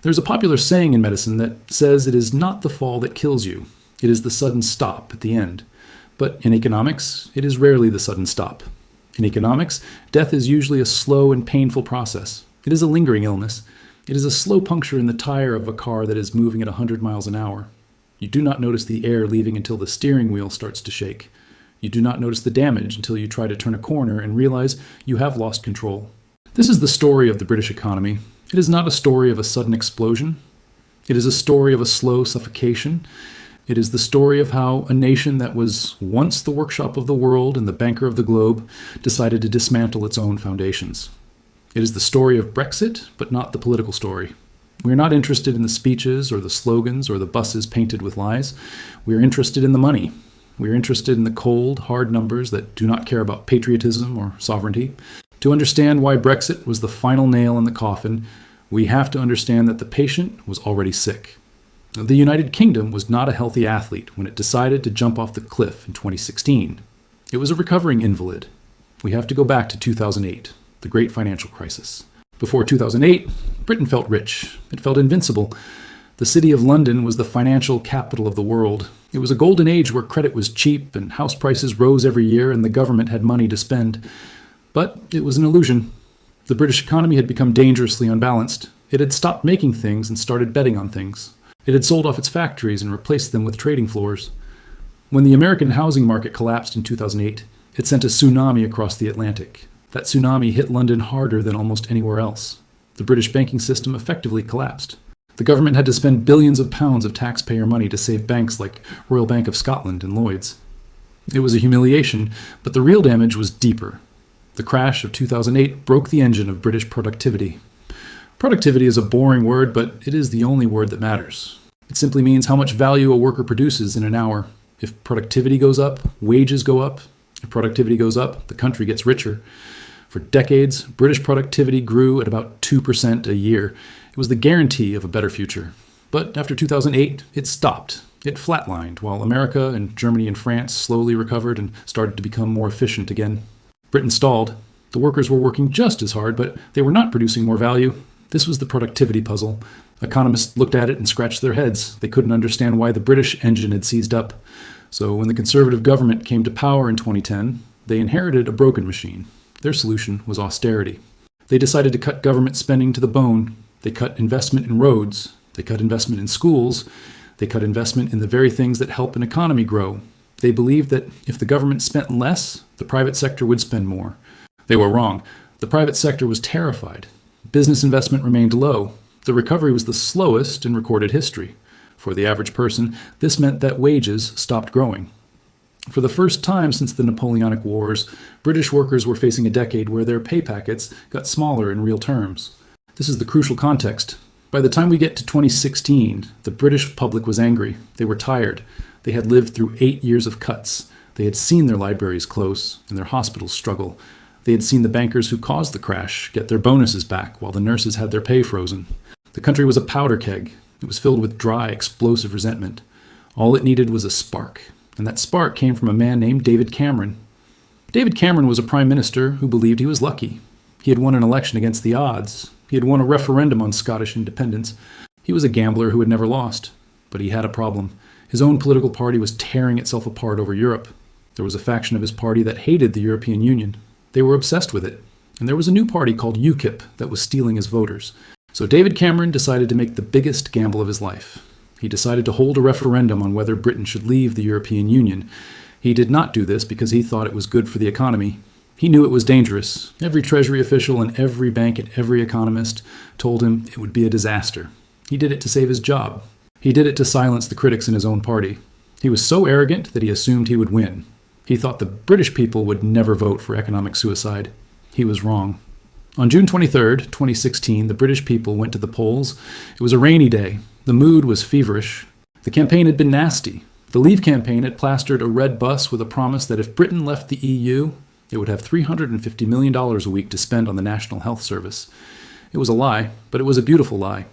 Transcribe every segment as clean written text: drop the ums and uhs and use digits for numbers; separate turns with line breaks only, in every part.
There's a popular saying in medicine that says it is not the fall that kills you, it is the sudden stop at the end. But in economics, it is rarely the sudden stop. In economics, death is usually a slow and painful process. It is a lingering illness. It is a slow puncture in the tire of a car that is moving at 100 miles an hour. You do not notice the air leaving until the steering wheel starts to shake. You do not notice the damage until you try to turn a corner and realize you have lost control. This is the story of the British economy. It is not a story of a sudden explosion. It is a story of a slow suffocation. It is the story of how a nation that was once the workshop of the world and the banker of the globe decided to dismantle its own foundations. It is the story of Brexit, but not the political story. We are not interested in the speeches or the slogans or the buses painted with lies. We are interested in the money. We are interested in the cold, hard numbers that do not care about patriotism or sovereignty. To understand why Brexit was the final nail in the coffin, we have to understand that the patient was already sick. The United Kingdom was not a healthy athlete when it decided to jump off the cliff in 2016. It was a recovering invalid. We have to go back to 2008, the great financial crisis. Before 2008, Britain felt rich. It felt invincible. The city of London was the financial capital of the world. It was a golden age where credit was cheap and house prices rose every year and the government had money to spend. But it was an illusion. The British economy had become dangerously unbalanced. It had stopped making things and started betting on things. It had sold off its factories and replaced them with trading floors. When the American housing market collapsed in 2008, it sent a tsunami across the Atlantic. That tsunami hit London harder than almost anywhere else. The British banking system effectively collapsed. The government had to spend billions of pounds of taxpayer money to save banks like Royal Bank of Scotland and Lloyds. It was a humiliation, but the real damage was deeper. The crash of 2008 broke the engine of British productivity. Productivity is a boring word, but it is the only word that matters. It simply means how much value a worker produces in an hour. If productivity goes up, wages go up. If productivity goes up, the country gets richer. For decades, British productivity grew at about 2% a year. It was the guarantee of a better future. But after 2008, it stopped. It flatlined, while America and Germany and France slowly recovered and started to become more efficient again. Britain stalled. The workers were working just as hard, but they were not producing more value. This was the productivity puzzle. Economists looked at it and scratched their heads. They couldn't understand why the British engine had seized up. So when the Conservative government came to power in 2010, they inherited a broken machine. Their solution was austerity. They decided to cut government spending to the bone. They cut investment in roads. They cut investment in schools. They cut investment in the very things that help an economy grow. They believed that if the government spent less, the private sector would spend more. They were wrong. The private sector was terrified. Business investment remained low. The recovery was the slowest in recorded history. For the average person, this meant that wages stopped growing. For the first time since the Napoleonic Wars, British workers were facing a decade where their pay packets got smaller in real terms. This is the crucial context. By the time we get to 2016, the British public was angry. They were tired. They had lived through 8 years of cuts. They had seen their libraries close and their hospitals struggle. They had seen the bankers who caused the crash get their bonuses back while the nurses had their pay frozen. The country was a powder keg. It was filled with dry, explosive resentment. All it needed was a spark. And that spark came from a man named David Cameron. David Cameron was a prime minister who believed he was lucky. He had won an election against the odds. He had won a referendum on Scottish independence. He was a gambler who had never lost. But he had a problem. His own political party was tearing itself apart over Europe. There was a faction of his party that hated the European Union. They were obsessed with it. And there was a new party called UKIP that was stealing his voters. So David Cameron decided to make the biggest gamble of his life. He decided to hold a referendum on whether Britain should leave the European Union. He did not do this because he thought it was good for the economy. He knew it was dangerous. Every Treasury official and every bank and every economist told him it would be a disaster. He did it to save his job. He did it to silence the critics in his own party. He was so arrogant that he assumed he would win. He thought the British people would never vote for economic suicide. He was wrong. On June 23, 2016, the British people went to the polls. It was a rainy day. The mood was feverish. The campaign had been nasty. The Leave campaign had plastered a red bus with a promise that if Britain left the EU, it would have $350 million a week to spend on the National Health Service. It was a lie, but it was a beautiful lie.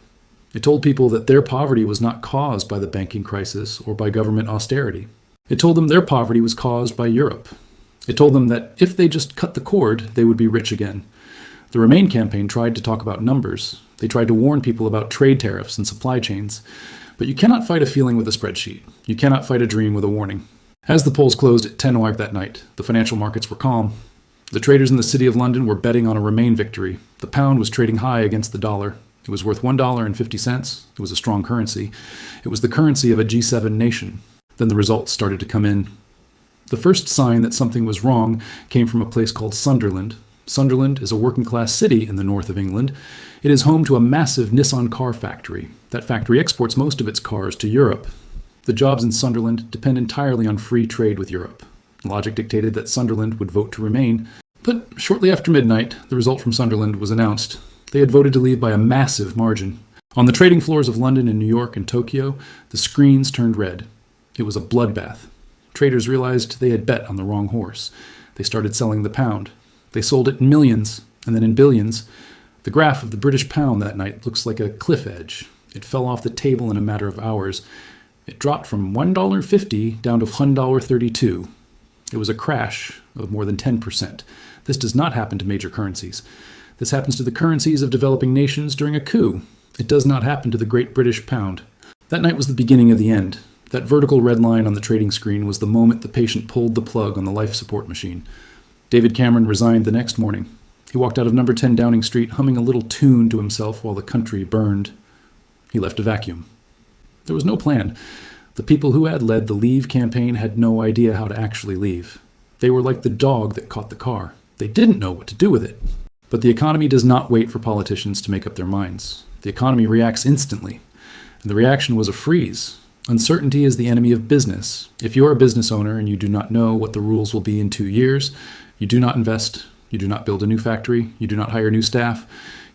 It told people that their poverty was not caused by the banking crisis or by government austerity. It told them their poverty was caused by Europe. It told them that if they just cut the cord, they would be rich again. The Remain campaign tried to talk about numbers. They tried to warn people about trade tariffs and supply chains. But you cannot fight a feeling with a spreadsheet. You cannot fight a dream with a warning. As the polls closed at 10 o'clock that night, the financial markets were calm. The traders in the City of London were betting on a Remain victory. The pound was trading high against the dollar. It was worth $1.50. It was a strong currency. It was the currency of a G7 nation. Then the results started to come in. The first sign that something was wrong came from a place called Sunderland. Sunderland is a working-class city in the north of England. It is home to a massive Nissan car factory. That factory exports most of its cars to Europe. The jobs in Sunderland depend entirely on free trade with Europe. Logic dictated that Sunderland would vote to remain, but shortly after midnight, the result from Sunderland was announced. They had voted to leave by a massive margin. On the trading floors of London and New York and Tokyo, the screens turned red. It was a bloodbath. Traders realized they had bet on the wrong horse. They started selling the pound. They sold it in millions, and then in billions. The graph of the British pound that night looks like a cliff edge. It fell off the table in a matter of hours. It dropped from $1.50 down to $1.32. It was a crash of more than 10%. This does not happen to major currencies. This happens to the currencies of developing nations during a coup. It does not happen to the Great British Pound. That night was the beginning of the end. That vertical red line on the trading screen was the moment the patient pulled the plug on the life support machine. David Cameron resigned the next morning. He walked out of number 10 Downing Street humming a little tune to himself while the country burned. He left a vacuum. There was no plan. The people who had led the Leave campaign had no idea how to actually leave. They were like the dog that caught the car. They didn't know what to do with it. But the economy does not wait for politicians to make up their minds. The economy reacts instantly. And the reaction was a freeze. Uncertainty is the enemy of business. If you are a business owner and you do not know what the rules will be in 2 years, you do not invest, you do not build a new factory, you do not hire new staff,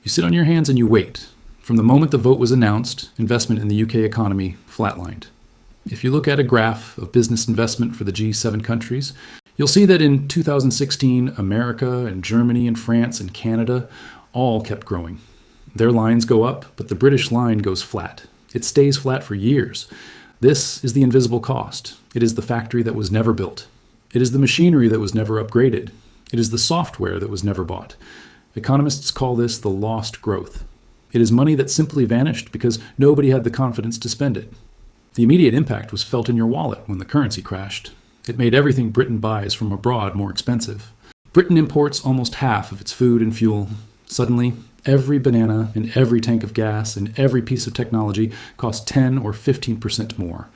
you sit on your hands and you wait. From the moment the vote was announced, investment in the UK economy flatlined. If you look at a graph of business investment for the G7 countries, you'll see that in 2016, America and Germany and France and Canada all kept growing. Their lines go up, but the British line goes flat. It stays flat for years. This is the invisible cost. It is the factory that was never built. It is the machinery that was never upgraded. It is the software that was never bought. Economists call this the lost growth. It is money that simply vanished because nobody had the confidence to spend it. The immediate impact was felt in your wallet when the currency crashed. It made everything Britain buys from abroad more expensive. Britain imports almost half of its food and fuel. Suddenly, every banana and every tank of gas and every piece of technology cost 10 or 15% more.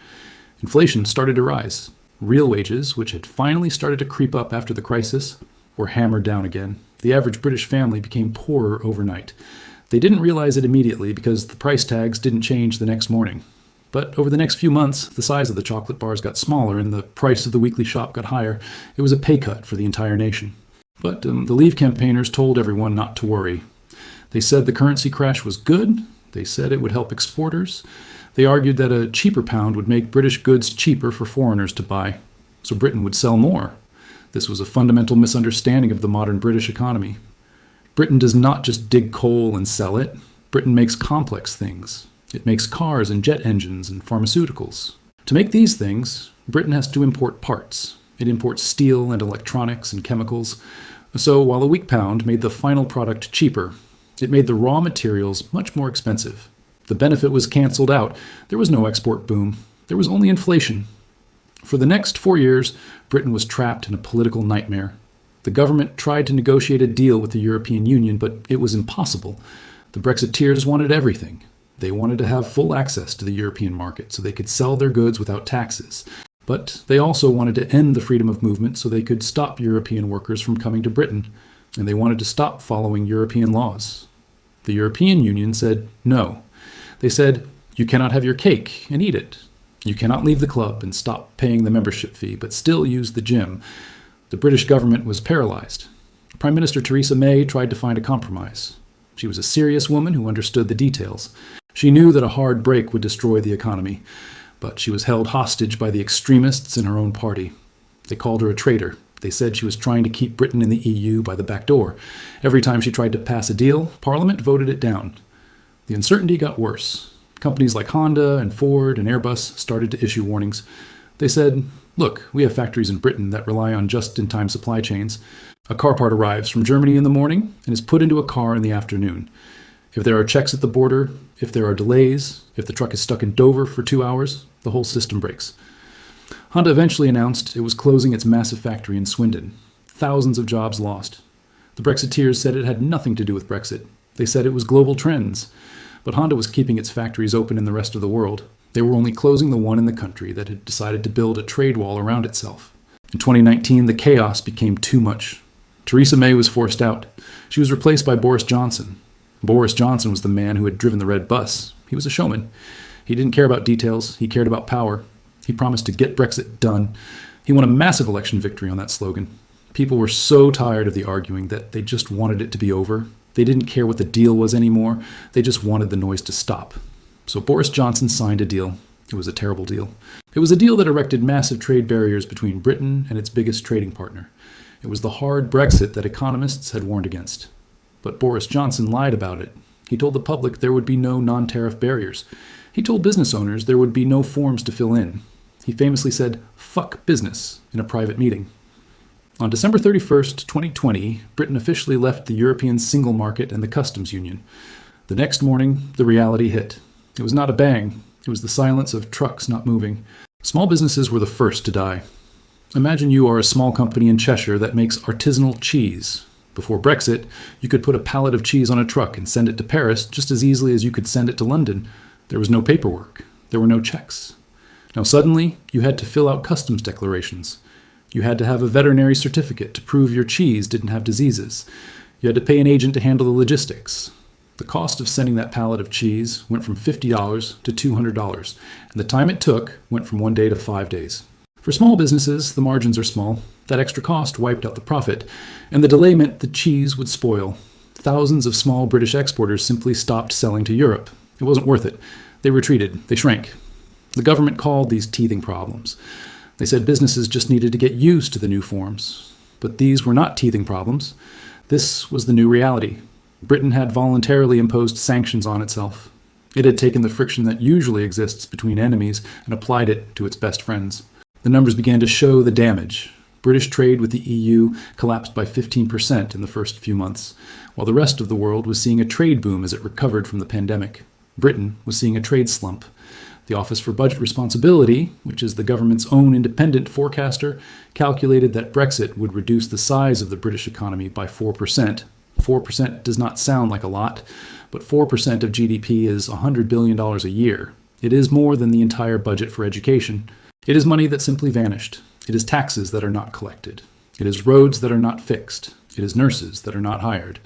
Inflation started to rise. Real wages, which had finally started to creep up after the crisis, were hammered down again. The average British family became poorer overnight. They didn't realize it immediately because the price tags didn't change the next morning. But over the next few months, the size of the chocolate bars got smaller and the price of the weekly shop got higher. It was a pay cut for the entire nation. But the Leave campaigners told everyone not to worry. They said the currency crash was good. They said it would help exporters. They argued that a cheaper pound would make British goods cheaper for foreigners to buy, so Britain would sell more. This was a fundamental misunderstanding of the modern British economy. Britain does not just dig coal and sell it. Britain makes complex things. It makes cars and jet engines and pharmaceuticals. To make these things, Britain has to import parts. It imports steel and electronics and chemicals. So while a weak pound made the final product cheaper, it made the raw materials much more expensive. The benefit was canceled out. There was no export boom. There was only inflation. For the next 4 years, Britain was trapped in a political nightmare. The government tried to negotiate a deal with the European Union, but it was impossible. The Brexiteers wanted everything. They wanted to have full access to the European market so they could sell their goods without taxes. But they also wanted to end the freedom of movement so they could stop European workers from coming to Britain, and they wanted to stop following European laws. The European Union said no. They said, you cannot have your cake and eat it. You cannot leave the club and stop paying the membership fee, but still use the gym. The British government was paralyzed. Prime Minister Theresa May tried to find a compromise. She was a serious woman who understood the details. She knew that a hard break would destroy the economy, but she was held hostage by the extremists in her own party. They called her a traitor. They said she was trying to keep Britain in the EU by the back door. Every time she tried to pass a deal, Parliament voted it down. The uncertainty got worse. Companies like Honda and Ford and Airbus started to issue warnings. They said, look, we have factories in Britain that rely on just-in-time supply chains. A car part arrives from Germany in the morning and is put into a car in the afternoon. If there are checks at the border, if there are delays, if the truck is stuck in Dover for 2 hours, the whole system breaks. Honda eventually announced it was closing its massive factory in Swindon. Thousands of jobs lost. The Brexiteers said it had nothing to do with Brexit. They said it was global trends. But Honda was keeping its factories open in the rest of the world. They were only closing the one in the country that had decided to build a trade wall around itself. In 2019, the chaos became too much. Theresa May was forced out. She was replaced by Boris Johnson. Boris Johnson was the man who had driven the red bus. He was a showman. He didn't care about details. He cared about power. He promised to get Brexit done. He won a massive election victory on that slogan. People were so tired of the arguing that they just wanted it to be over. They didn't care what the deal was anymore. They just wanted the noise to stop. So Boris Johnson signed a deal. It was a terrible deal. It was a deal that erected massive trade barriers between Britain and its biggest trading partner. It was the hard Brexit that economists had warned against. But Boris Johnson lied about it. He told the public there would be no non-tariff barriers. He told business owners there would be no forms to fill in. He famously said, "Fuck business," in a private meeting. On December 31st, 2020, Britain officially left the European single market and the customs union. The next morning, the reality hit. It was not a bang. It was the silence of trucks not moving. Small businesses were the first to die. Imagine you are a small company in Cheshire that makes artisanal cheese. Before Brexit, you could put a pallet of cheese on a truck and send it to Paris just as easily as you could send it to London. There was no paperwork. There were no checks. Now suddenly, you had to fill out customs declarations. You had to have a veterinary certificate to prove your cheese didn't have diseases. You had to pay an agent to handle the logistics. The cost of sending that pallet of cheese went from $50 to $200, and the time it took went from 1 day to 5 days. For small businesses, the margins are small. That extra cost wiped out the profit, and the delay meant the cheese would spoil. Thousands of small British exporters simply stopped selling to Europe. It wasn't worth it. They retreated. They shrank. The government called these teething problems. They said businesses just needed to get used to the new forms. But these were not teething problems. This was the new reality. Britain had voluntarily imposed sanctions on itself. It had taken the friction that usually exists between enemies and applied it to its best friends. The numbers began to show the damage. British trade with the EU collapsed by 15% in the first few months, while the rest of the world was seeing a trade boom as it recovered from the pandemic. Britain was seeing a trade slump. The Office for Budget Responsibility, which is the government's own independent forecaster, calculated that Brexit would reduce the size of the British economy by 4%. 4% does not sound like a lot, but 4% of GDP is $100 billion a year. It is more than the entire budget for education. It is money that simply vanished. It is taxes that are not collected. It is roads that are not fixed. It is nurses that are not hired.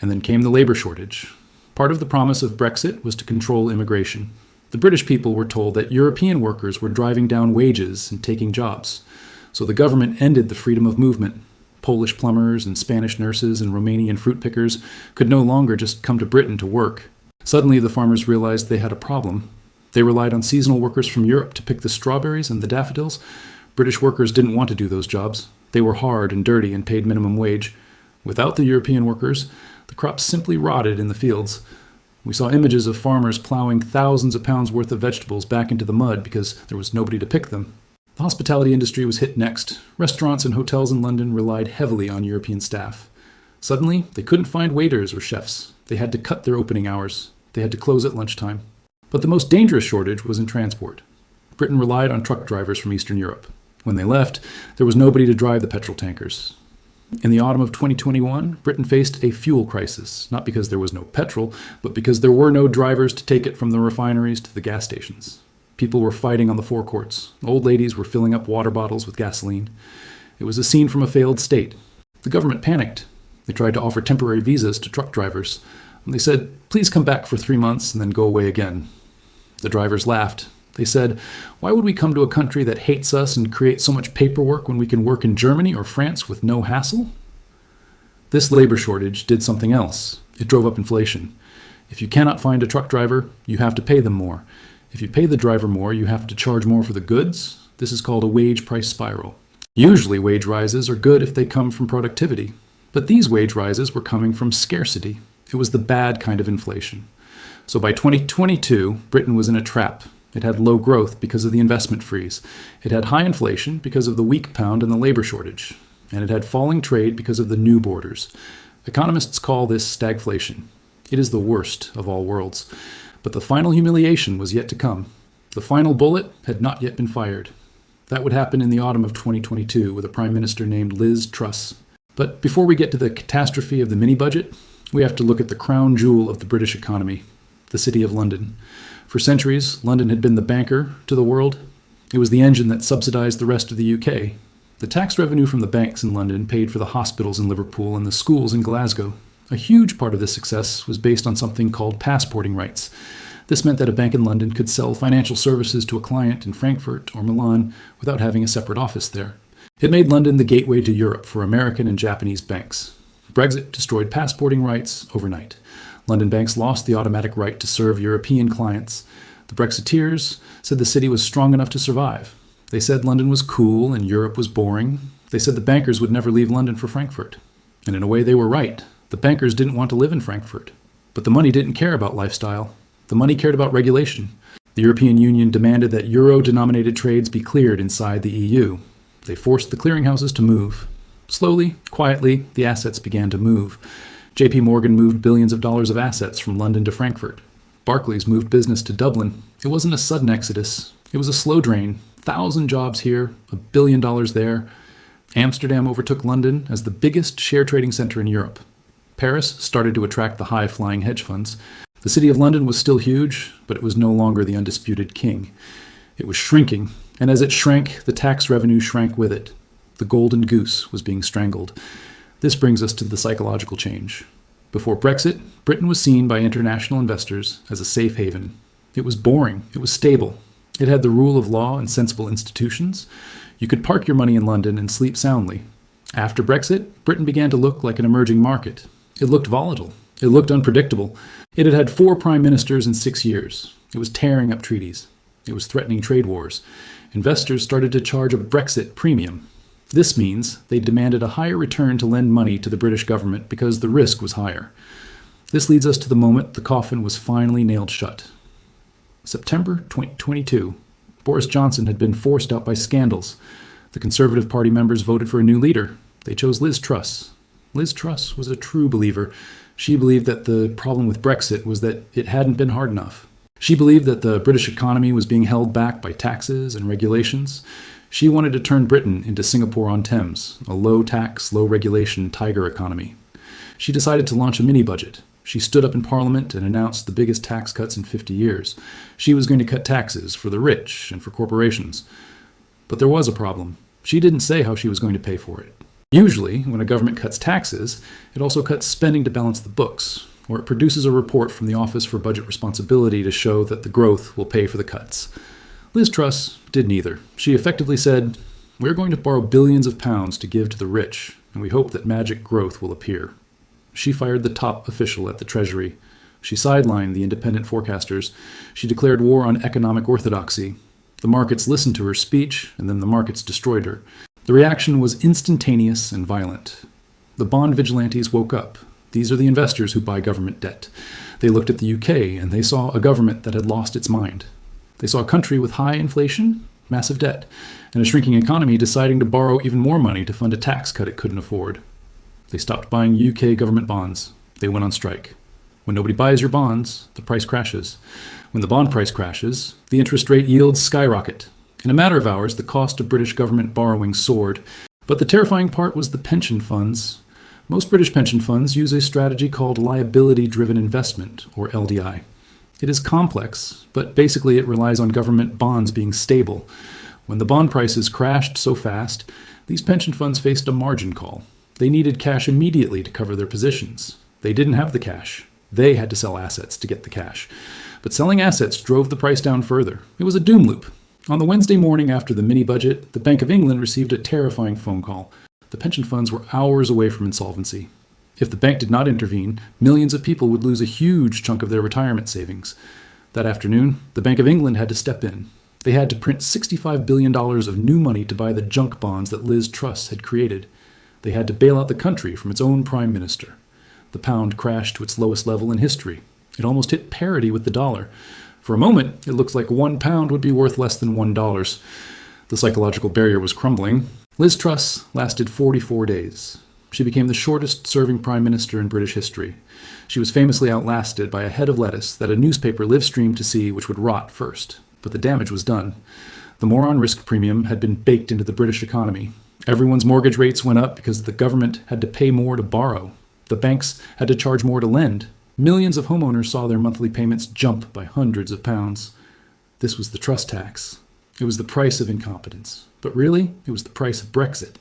And then came the labor shortage. Part of the promise of Brexit was to control immigration. The British people were told that European workers were driving down wages and taking jobs. So the government ended the freedom of movement. Polish plumbers and Spanish nurses and Romanian fruit pickers could no longer just come to Britain to work. Suddenly the farmers realized they had a problem. They relied on seasonal workers from Europe to pick the strawberries and the daffodils. British workers didn't want to do those jobs. They were hard and dirty and paid minimum wage. Without the European workers, the crops simply rotted in the fields. We saw images of farmers plowing thousands of pounds worth of vegetables back into the mud because there was nobody to pick them. The hospitality industry was hit next. Restaurants and hotels in London relied heavily on European staff. Suddenly, they couldn't find waiters or chefs. They had to cut their opening hours. They had to close at lunchtime. But the most dangerous shortage was in transport. Britain relied on truck drivers from Eastern Europe. When they left, there was nobody to drive the petrol tankers. In the autumn of 2021, Britain faced a fuel crisis, not because there was no petrol, but because there were no drivers to take it from the refineries to the gas stations. People were fighting on the forecourts. Old ladies were filling up water bottles with gasoline. It was a scene from a failed state. The government panicked. They tried to offer temporary visas to truck drivers. They said, "Please come back for 3 months and then go away again." The drivers laughed. They said, "Why would we come to a country that hates us and create so much paperwork when we can work in Germany or France with no hassle?" This labor shortage did something else. It drove up inflation. If you cannot find a truck driver, you have to pay them more. If you pay the driver more, you have to charge more for the goods. This is called a wage price spiral. Usually wage rises are good if they come from productivity. But these wage rises were coming from scarcity. It was the bad kind of inflation. So by 2022, Britain was in a trap. It had low growth because of the investment freeze. It had high inflation because of the weak pound and the labor shortage. And it had falling trade because of the new borders. Economists call this stagflation. It is the worst of all worlds. But the final humiliation was yet to come. The final bullet had not yet been fired. That would happen in the autumn of 2022 with a Prime Minister named Liz Truss. But before we get to the catastrophe of the mini-budget, we have to look at the crown jewel of the British economy, the City of London. For centuries, London had been the banker to the world. It was the engine that subsidized the rest of the UK. The tax revenue from the banks in London paid for the hospitals in Liverpool and the schools in Glasgow. A huge part of this success was based on something called passporting rights. This meant that a bank in London could sell financial services to a client in Frankfurt or Milan without having a separate office there. It made London the gateway to Europe for American and Japanese banks. Brexit destroyed passporting rights overnight. London banks lost the automatic right to serve European clients. The Brexiteers said the city was strong enough to survive. They said London was cool and Europe was boring. They said the bankers would never leave London for Frankfurt. And in a way they were right. The bankers didn't want to live in Frankfurt. But the money didn't care about lifestyle. The money cared about regulation. The European Union demanded that euro-denominated trades be cleared inside the EU. They forced the clearinghouses to move. Slowly, quietly, the assets began to move. JP Morgan moved billions of dollars of assets from London to Frankfurt. Barclays moved business to Dublin. It wasn't a sudden exodus. It was a slow drain. 1,000 jobs here, $1 billion there. Amsterdam overtook London as the biggest share trading center in Europe. Paris started to attract the high-flying hedge funds. The City of London was still huge, but it was no longer the undisputed king. It was shrinking, and as it shrank, the tax revenue shrank with it. The golden goose was being strangled. This brings us to the psychological change. Before Brexit, Britain was seen by international investors as a safe haven. It was boring. It was stable. It had the rule of law and sensible institutions. You could park your money in London and sleep soundly. After Brexit, Britain began to look like an emerging market. It looked volatile. It looked unpredictable. It had had 4 prime ministers in 6 years. It was tearing up treaties. It was threatening trade wars. Investors started to charge a Brexit premium. This means they demanded a higher return to lend money to the British government because the risk was higher. This leads us to the moment the coffin was finally nailed shut. September 2022. Boris Johnson had been forced out by scandals. The Conservative Party members voted for a new leader. They chose Liz Truss. Liz Truss was a true believer. She believed that the problem with Brexit was that it hadn't been hard enough. She believed that the British economy was being held back by taxes and regulations. She wanted to turn Britain into Singapore-on-Thames, a low-tax, low-regulation tiger economy. She decided to launch a mini-budget. She stood up in Parliament and announced the biggest tax cuts in 50 years. She was going to cut taxes for the rich and for corporations. But there was a problem. She didn't say how she was going to pay for it. Usually, when a government cuts taxes, it also cuts spending to balance the books, or it produces a report from the Office for Budget Responsibility to show that the growth will pay for the cuts. Liz Truss did neither. She effectively said, "We're going to borrow billions of pounds to give to the rich, and we hope that magic growth will appear." She fired the top official at the Treasury. She sidelined the independent forecasters. She declared war on economic orthodoxy. The markets listened to her speech, and then the markets destroyed her. The reaction was instantaneous and violent. The bond vigilantes woke up. These are the investors who buy government debt. They looked at the UK, and they saw a government that had lost its mind. They saw a country with high inflation, massive debt, and a shrinking economy deciding to borrow even more money to fund a tax cut it couldn't afford. They stopped buying UK government bonds. They went on strike. When nobody buys your bonds, the price crashes. When the bond price crashes, the interest rate yields skyrocket. In a matter of hours, the cost of British government borrowing soared. But the terrifying part was the pension funds. Most British pension funds use a strategy called liability-driven investment, or LDI. It is complex, but basically it relies on government bonds being stable. When the bond prices crashed so fast, these pension funds faced a margin call. They needed cash immediately to cover their positions. They didn't have the cash. They had to sell assets to get the cash. But selling assets drove the price down further. It was a doom loop. On the Wednesday morning after the mini-budget, the Bank of England received a terrifying phone call. The pension funds were hours away from insolvency. If the bank did not intervene, millions of people would lose a huge chunk of their retirement savings. That afternoon, the Bank of England had to step in. They had to print $65 billion of new money to buy the junk bonds that Liz Truss had created. They had to bail out the country from its own prime minister. The pound crashed to its lowest level in history. It almost hit parity with the dollar. For a moment, it looked like £1 would be worth less than $1. The psychological barrier was crumbling. Liz Truss lasted 44 days. She became the shortest-serving prime minister in British history. She was famously outlasted by a head of lettuce that a newspaper live-streamed to see which would rot first. But the damage was done. The moron risk premium had been baked into the British economy. Everyone's mortgage rates went up because the government had to pay more to borrow. The banks had to charge more to lend. Millions of homeowners saw their monthly payments jump by hundreds of pounds. This was the Truss tax. It was the price of incompetence. But really, it was the price of Brexit.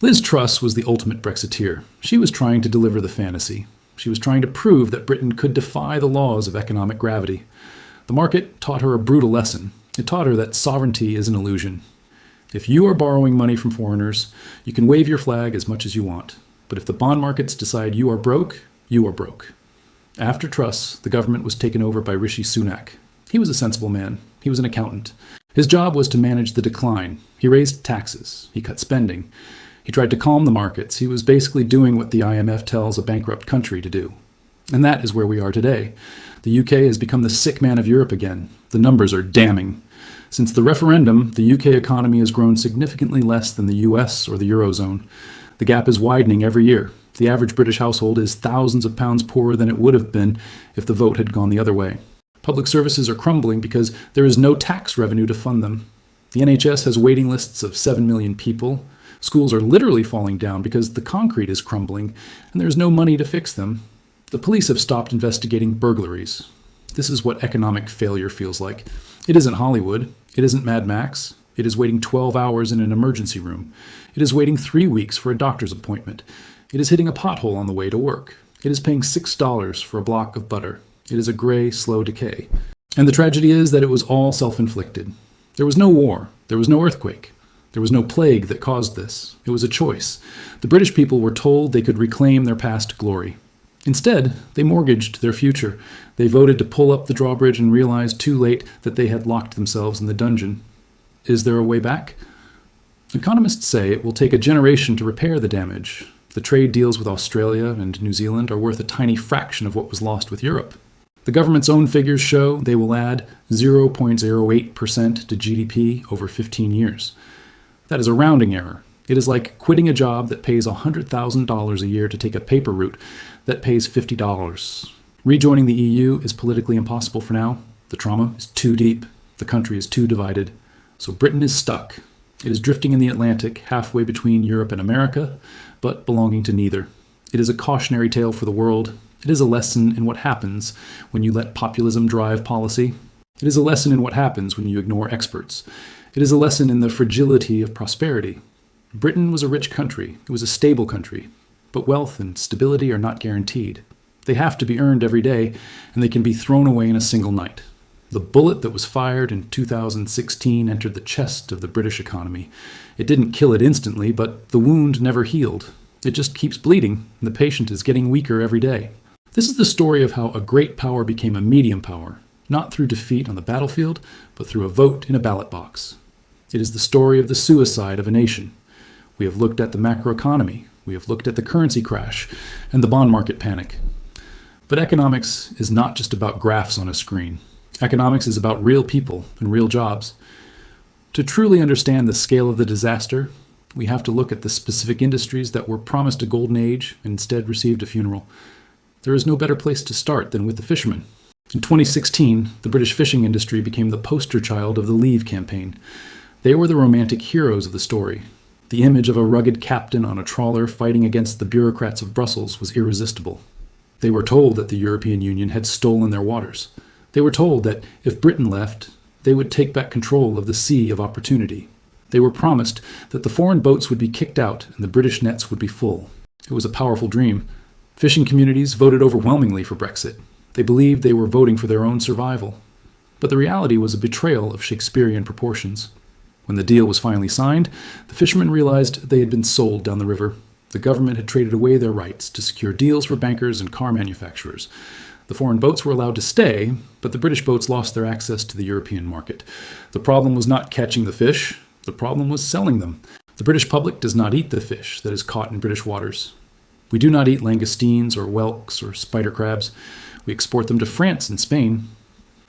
Liz Truss was the ultimate Brexiteer. She was trying to deliver the fantasy. She was trying to prove that Britain could defy the laws of economic gravity. The market taught her a brutal lesson. It taught her that sovereignty is an illusion. If you are borrowing money from foreigners, you can wave your flag as much as you want. But if the bond markets decide you are broke, you are broke. After Truss, the government was taken over by Rishi Sunak. He was a sensible man. He was an accountant. His job was to manage the decline. He raised taxes. He cut spending. He tried to calm the markets. He was basically doing what the IMF tells a bankrupt country to do. And that is where we are today. The UK has become the sick man of Europe again. The numbers are damning. Since the referendum, the UK economy has grown significantly less than the US or the Eurozone. The gap is widening every year. The average British household is thousands of pounds poorer than it would have been if the vote had gone the other way. Public services are crumbling because there is no tax revenue to fund them. The NHS has waiting lists of 7 million people. Schools are literally falling down because the concrete is crumbling and there is no money to fix them. The police have stopped investigating burglaries. This is what economic failure feels like. It isn't Hollywood. It isn't Mad Max. It is waiting 12 hours in an emergency room. It is waiting 3 weeks for a doctor's appointment. It is hitting a pothole on the way to work. It is paying $6 for a block of butter. It is a gray, slow decay. And the tragedy is that it was all self-inflicted. There was no war. There was no earthquake. There was no plague that caused this. It was a choice. The British people were told they could reclaim their past glory. Instead, they mortgaged their future. They voted to pull up the drawbridge and realized too late that they had locked themselves in the dungeon. Is there a way back? Economists say it will take a generation to repair the damage. The trade deals with Australia and New Zealand are worth a tiny fraction of what was lost with Europe. The government's own figures show they will add 0.08% to GDP over 15 years. That is a rounding error. It is like quitting a job that pays $100,000 a year to take a paper route that pays $50. Rejoining the EU is politically impossible for now. The trauma is too deep. The country is too divided. So Britain is stuck. It is drifting in the Atlantic, halfway between Europe and America, but belonging to neither. It is a cautionary tale for the world. It is a lesson in what happens when you let populism drive policy. It is a lesson in what happens when you ignore experts. It is a lesson in the fragility of prosperity. Britain was a rich country. It was a stable country. But wealth and stability are not guaranteed. They have to be earned every day, and they can be thrown away in a single night. The bullet that was fired in 2016 entered the chest of the British economy. It didn't kill it instantly, but the wound never healed. It just keeps bleeding, and the patient is getting weaker every day. This is the story of how a great power became a medium power, not through defeat on the battlefield, but through a vote in a ballot box. It is the story of the suicide of a nation. We have looked at the macroeconomy. We have looked at the currency crash and the bond market panic. But economics is not just about graphs on a screen. Economics is about real people and real jobs. To truly understand the scale of the disaster, we have to look at the specific industries that were promised a golden age and instead received a funeral. There is no better place to start than with the fishermen. In 2016, the British fishing industry became the poster child of the Leave campaign. They were the romantic heroes of the story. The image of a rugged captain on a trawler fighting against the bureaucrats of Brussels was irresistible. They were told that the European Union had stolen their waters. They were told that if Britain left, they would take back control of the sea of opportunity. They were promised that the foreign boats would be kicked out and the British nets would be full. It was a powerful dream. Fishing communities voted overwhelmingly for Brexit. They believed they were voting for their own survival. But the reality was a betrayal of Shakespearean proportions. When the deal was finally signed, the fishermen realized they had been sold down the river. The government had traded away their rights to secure deals for bankers and car manufacturers. The foreign boats were allowed to stay, but the British boats lost their access to the European market. The problem was not catching the fish. The problem was selling them. The British public does not eat the fish that is caught in British waters. We do not eat langoustines or whelks or spider crabs. We export them to France and Spain.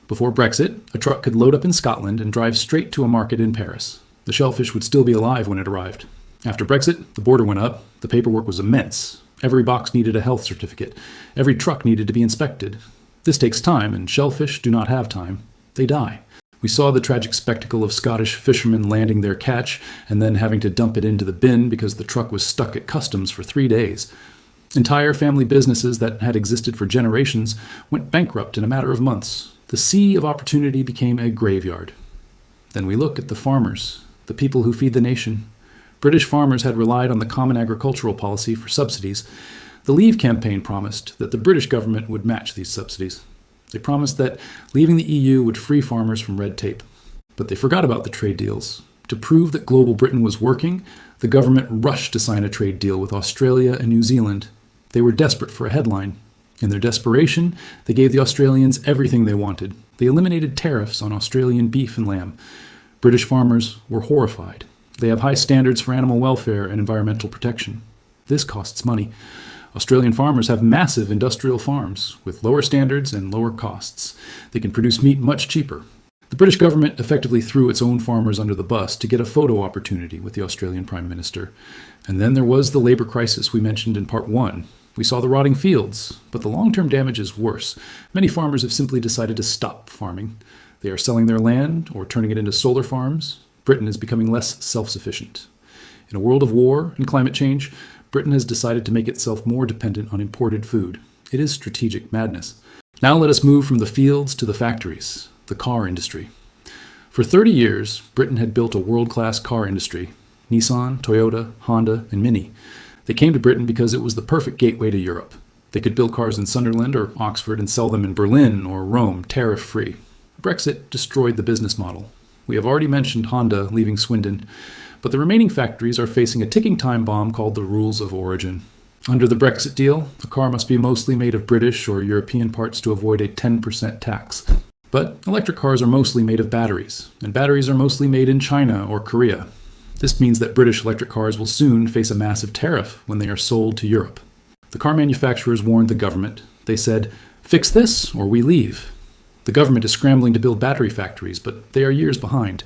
Before Brexit, a truck could load up in Scotland and drive straight to a market in Paris. The shellfish would still be alive when it arrived. After Brexit, the border went up, The paperwork was immense. Every box needed a health certificate. Every truck needed to be inspected. This takes time, and shellfish do not have time. They die. We saw the tragic spectacle of Scottish fishermen landing their catch and then having to dump it into the bin because the truck was stuck at customs for 3 days. Entire family businesses that had existed for generations went bankrupt in a matter of months. The sea of opportunity became a graveyard. Then we look at the farmers, the people who feed the nation. British farmers had relied on the Common Agricultural Policy for subsidies. The Leave campaign promised that the British government would match these subsidies. They promised that leaving the EU would free farmers from red tape. But they forgot about the trade deals. To prove that global Britain was working, the government rushed to sign a trade deal with Australia and New Zealand. They were desperate for a headline. In their desperation, they gave the Australians everything they wanted. They eliminated tariffs on Australian beef and lamb. British farmers were horrified. They have high standards for animal welfare and environmental protection. This costs money. Australian farmers have massive industrial farms with lower standards and lower costs. They can produce meat much cheaper. The British government effectively threw its own farmers under the bus to get a photo opportunity with the Australian Prime Minister. And then there was the labour crisis we mentioned in Part 1. We saw the rotting fields, but the long-term damage is worse. Many farmers have simply decided to stop farming. They are selling their land or turning it into solar farms. Britain is becoming less self-sufficient. In a world of war and climate change, Britain has decided to make itself more dependent on imported food. It is strategic madness. Now let us move from the fields to the factories, the car industry. For 30 years, Britain had built a world-class car industry. Nissan, Toyota, Honda, and Mini. They came to Britain because it was the perfect gateway to Europe. They could build cars in Sunderland or Oxford and sell them in Berlin or Rome, tariff-free. Brexit destroyed the business model. We have already mentioned Honda leaving Swindon, but the remaining factories are facing a ticking time bomb called the rules of origin. Under the Brexit deal, a car must be mostly made of British or European parts to avoid a 10% tax. But electric cars are mostly made of batteries, and batteries are mostly made in China or Korea. This means that British electric cars will soon face a massive tariff when they are sold to Europe. The car manufacturers warned the government. They said, "Fix this or we leave." The government is scrambling to build battery factories, but they are years behind.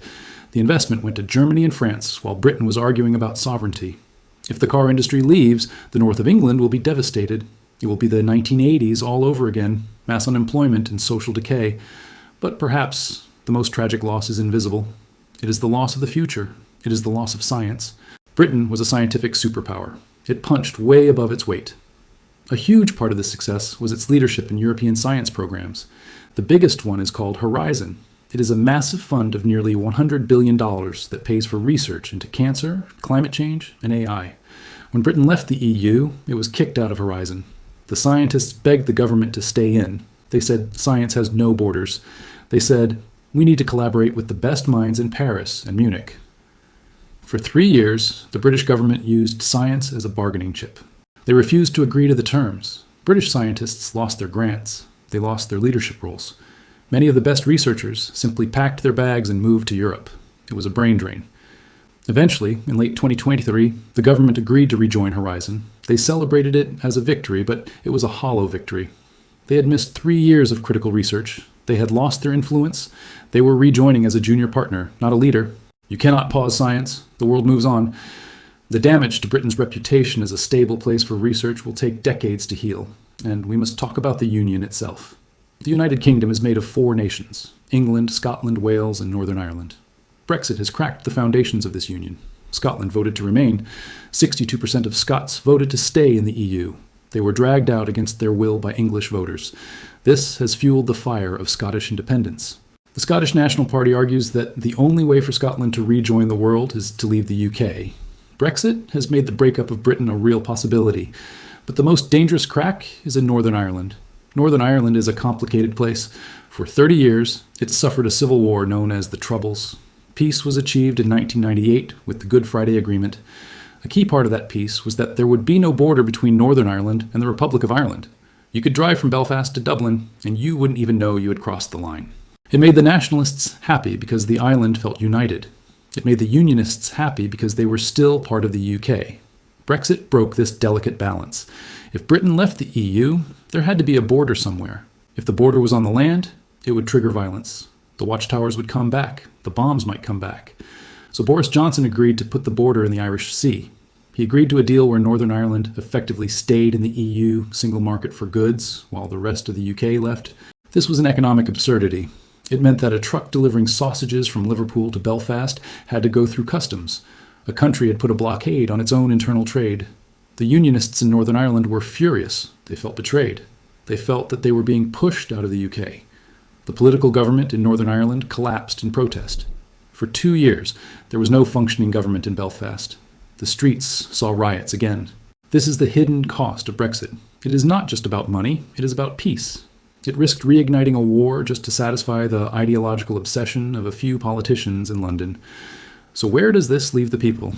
The investment went to Germany and France, while Britain was arguing about sovereignty. If the car industry leaves, the north of England will be devastated. It will be the 1980s all over again, mass unemployment and social decay. But perhaps the most tragic loss is invisible. It is the loss of the future. It is the loss of science. Britain was a scientific superpower. It punched way above its weight. A huge part of this success was its leadership in European science programs. The biggest one is called Horizon. It is a massive fund of nearly $100 billion that pays for research into cancer, climate change, and AI. When Britain left the EU, it was kicked out of Horizon. The scientists begged the government to stay in. They said science has no borders. They said, we need to collaborate with the best minds in Paris and Munich. For 3 years, the British government used science as a bargaining chip. They refused to agree to the terms. British scientists lost their grants. They lost their leadership roles. Many of the best researchers simply packed their bags and moved to Europe. It was a brain drain. Eventually, in late 2023, the government agreed to rejoin Horizon. They celebrated it as a victory, but it was a hollow victory. They had missed 3 years of critical research. They had lost their influence. They were rejoining as a junior partner, not a leader. You cannot pause science. The world moves on. The damage to Britain's reputation as a stable place for research will take decades to heal, and we must talk about the Union itself. The United Kingdom is made of 4 nations: England, Scotland, Wales, and Northern Ireland. Brexit has cracked the foundations of this union. Scotland voted to remain. 62% of Scots voted to stay in the EU. They were dragged out against their will by English voters. This has fueled the fire of Scottish independence. The Scottish National Party argues that the only way for Scotland to rejoin the world is to leave the UK. Brexit has made the breakup of Britain a real possibility, but the most dangerous crack is in Northern Ireland. Northern Ireland is a complicated place. For 30 years, it suffered a civil war known as the Troubles. Peace was achieved in 1998 with the Good Friday Agreement. A key part of that peace was that there would be no border between Northern Ireland and the Republic of Ireland. You could drive from Belfast to Dublin, and you wouldn't even know you had crossed the line. It made the nationalists happy because the island felt united. It made the unionists happy because they were still part of the UK. Brexit broke this delicate balance. If Britain left the EU, there had to be a border somewhere. If the border was on the land, it would trigger violence. The watchtowers would come back. The bombs might come back. So Boris Johnson agreed to put the border in the Irish Sea. He agreed to a deal where Northern Ireland effectively stayed in the EU single market for goods, while the rest of the UK left. This was an economic absurdity. It meant that a truck delivering sausages from Liverpool to Belfast had to go through customs. A country had put a blockade on its own internal trade. The Unionists in Northern Ireland were furious. They felt betrayed. They felt that they were being pushed out of the UK. The political government in Northern Ireland collapsed in protest. For 2 years, there was no functioning government in Belfast. The streets saw riots again. This is the hidden cost of Brexit. It is not just about money, it is about peace. It risked reigniting a war just to satisfy the ideological obsession of a few politicians in London. So where does this leave the people?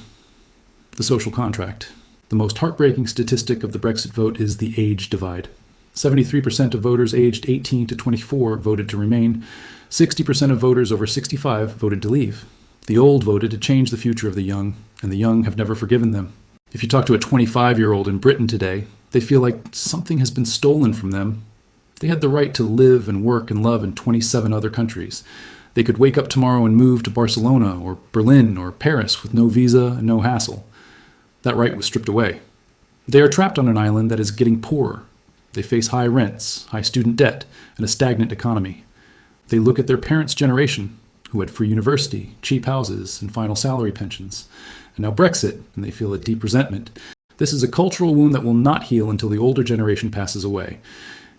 The social contract. The most heartbreaking statistic of the Brexit vote is the age divide. 73% of voters aged 18 to 24 voted to remain. 60% of voters over 65 voted to leave. The old voted to change the future of the young, and the young have never forgiven them. If you talk to a 25-year-old in Britain today, they feel like something has been stolen from them. They had the right to live and work and love in 27 other countries. They could wake up tomorrow and move to Barcelona or Berlin or Paris with no visa and no hassle. That right was stripped away. They are trapped on an island that is getting poorer. They face high rents, high student debt, and a stagnant economy. They look at their parents' generation, who had free university, cheap houses, and final salary pensions. And now Brexit, and they feel a deep resentment. This is a cultural wound that will not heal until the older generation passes away.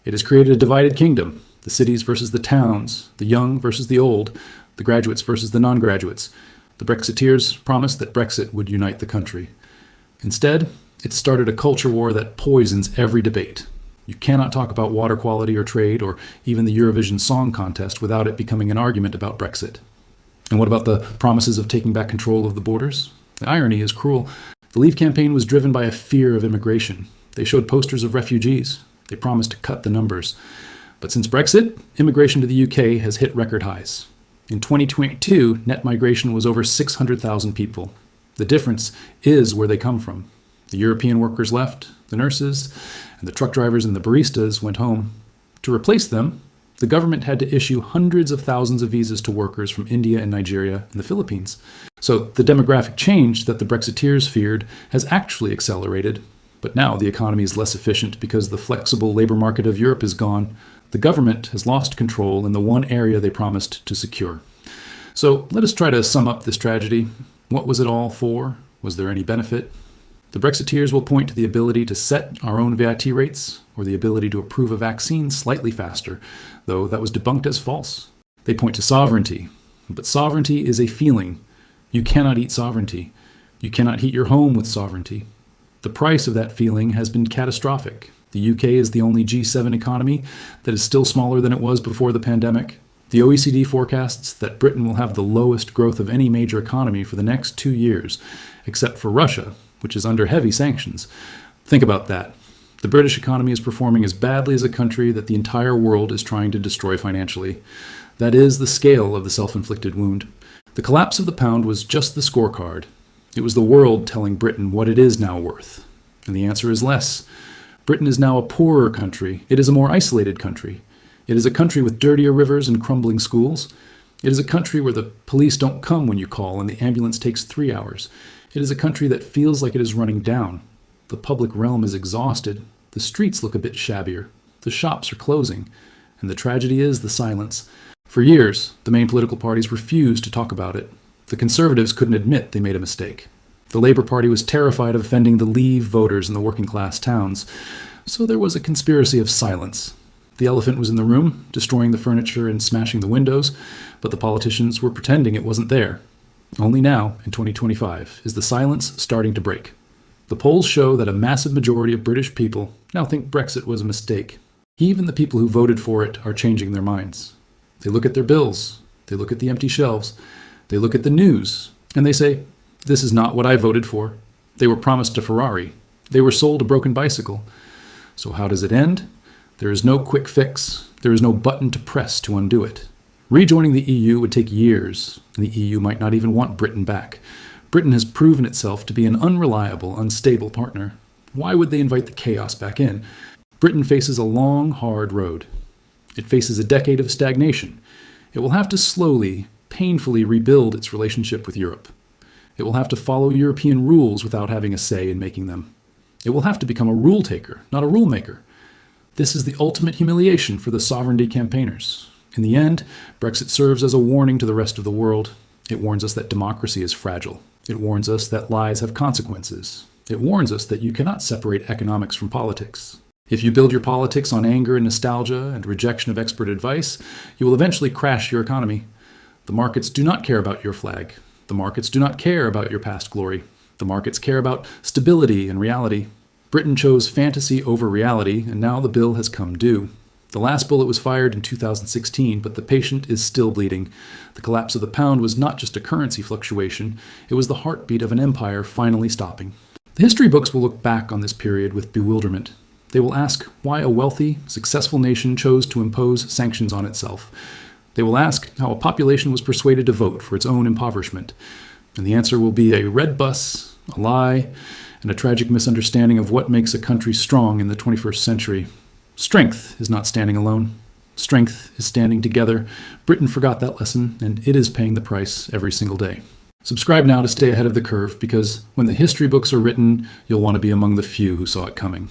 It has created a divided kingdom, the cities versus the towns, the young versus the old, the graduates versus the non-graduates. The Brexiteers promised that Brexit would unite the country. Instead, it started a culture war that poisons every debate. You cannot talk about water quality or trade or even the Eurovision Song Contest without it becoming an argument about Brexit. And what about the promises of taking back control of the borders? The irony is cruel. The Leave campaign was driven by a fear of immigration. They showed posters of refugees. They promised to cut the numbers. But since Brexit, immigration to the UK has hit record highs. In 2022, net migration was over 600,000 people. The difference is where they come from. The European workers left, the nurses, and the truck drivers and the baristas went home. To replace them, the government had to issue hundreds of thousands of visas to workers from India and Nigeria and the Philippines. So the demographic change that the Brexiteers feared has actually accelerated. But now the economy is less efficient because the flexible labor market of Europe is gone. The government has lost control in the one area they promised to secure. So let us try to sum up this tragedy. What was it all for? Was there any benefit? The Brexiteers will point to the ability to set our own VAT rates or the ability to approve a vaccine slightly faster, though that was debunked as false. They point to sovereignty, but sovereignty is a feeling. You cannot eat sovereignty. You cannot heat your home with sovereignty. The price of that feeling has been catastrophic. The UK is the only G7 economy that is still smaller than it was before the pandemic. The OECD forecasts that Britain will have the lowest growth of any major economy for the next 2 years, except for Russia, which is under heavy sanctions. Think about that. The British economy is performing as badly as a country that the entire world is trying to destroy financially. That is the scale of the self-inflicted wound. The collapse of the pound was just the scorecard. It was the world telling Britain what it is now worth. And the answer is less. Britain is now a poorer country. It is a more isolated country. It is a country with dirtier rivers and crumbling schools. It is a country where the police don't come when you call and the ambulance takes 3 hours. It is a country that feels like it is running down. The public realm is exhausted. The streets look a bit shabbier. The shops are closing. And the tragedy is the silence. For years, the main political parties refused to talk about it. The Conservatives couldn't admit they made a mistake. The Labour Party was terrified of offending the Leave voters in the working-class towns. So there was a conspiracy of silence. The elephant was in the room, destroying the furniture and smashing the windows, but the politicians were pretending it wasn't there. Only now, in 2025, is the silence starting to break. The polls show that a massive majority of British people now think Brexit was a mistake. Even the people who voted for it are changing their minds. They look at their bills, they look at the empty shelves, they look at the news, and they say, "This is not what I voted for." They were promised a Ferrari. They were sold a broken bicycle. So how does it end? There is no quick fix. There is no button to press to undo it. Rejoining the EU would take years, and the EU might not even want Britain back. Britain has proven itself to be an unreliable, unstable partner. Why would they invite the chaos back in? Britain faces a long, hard road. It faces a decade of stagnation. It will have to slowly, painfully rebuild its relationship with Europe. It will have to follow European rules without having a say in making them. It will have to become a rule taker, not a rule maker. This is the ultimate humiliation for the sovereignty campaigners. In the end, Brexit serves as a warning to the rest of the world. It warns us that democracy is fragile. It warns us that lies have consequences. It warns us that you cannot separate economics from politics. If you build your politics on anger and nostalgia and rejection of expert advice, you will eventually crash your economy. The markets do not care about your flag. The markets do not care about your past glory. The markets care about stability and reality. Britain chose fantasy over reality, and now the bill has come due. The last bullet was fired in 2016, but the patient is still bleeding. The collapse of the pound was not just a currency fluctuation, it was the heartbeat of an empire finally stopping. The history books will look back on this period with bewilderment. They will ask why a wealthy, successful nation chose to impose sanctions on itself. They will ask how a population was persuaded to vote for its own impoverishment. And the answer will be a red bus, a lie, and a tragic misunderstanding of what makes a country strong in the 21st century. Strength is not standing alone. Strength is standing together. Britain forgot that lesson, and it is paying the price every single day. Subscribe now to stay ahead of the curve, because when the history books are written, you'll want to be among the few who saw it coming.